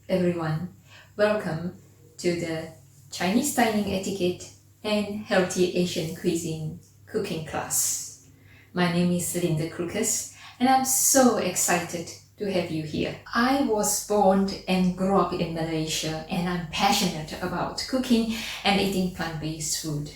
everyone. Welcome to the Chinese dining etiquette and healthy Asian cuisine cooking class. My name is Linda Crocus and I'm so excited to have you here. I was born and grew up in Malaysia and I'm passionate about cooking and eating plant-based food.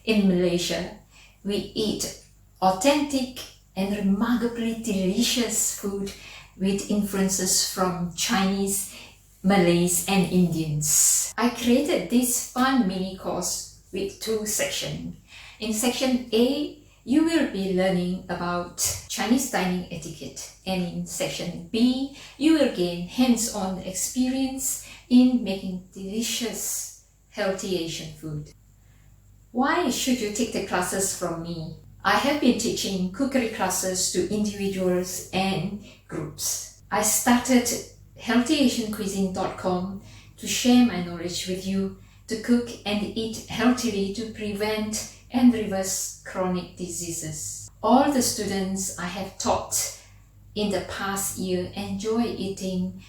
In Malaysia, we eat authentic and remarkably delicious food with influences from Chinese, Malays and Indians. I created this fun mini course with two sections. In section A, you will be learning about Chinese dining etiquette, and in section B, you will gain hands-on experience in making delicious, healthy Asian food. Why should you take the classes from me? I have been teaching cookery classes to individuals and groups. I started healthyasiancuisine.com to share my knowledge with you to cook and eat healthily to prevent and reverse chronic diseases. All the students I have taught in the past year enjoy eating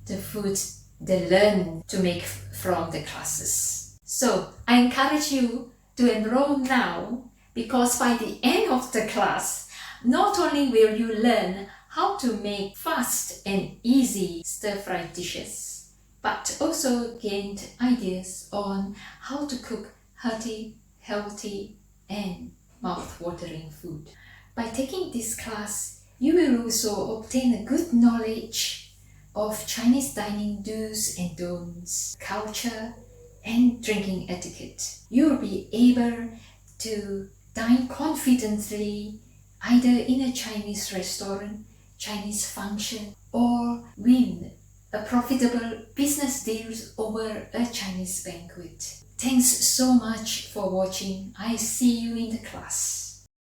the foods they learn to make from the classes. So I encourage you to enroll now, because by the end of the class, not only will you learn how to make fast and easy stir-fried dishes, but also gain ideas on how to cook hearty, healthy and mouth-watering food. By taking this class, you will also obtain a good knowledge of Chinese dining do's and don'ts, culture and drinking etiquette. You will be able to dine confidently either in a Chinese restaurant, Chinese function, or win a profitable business deal over a Chinese banquet. Thanks so much for watching. I see you in the class.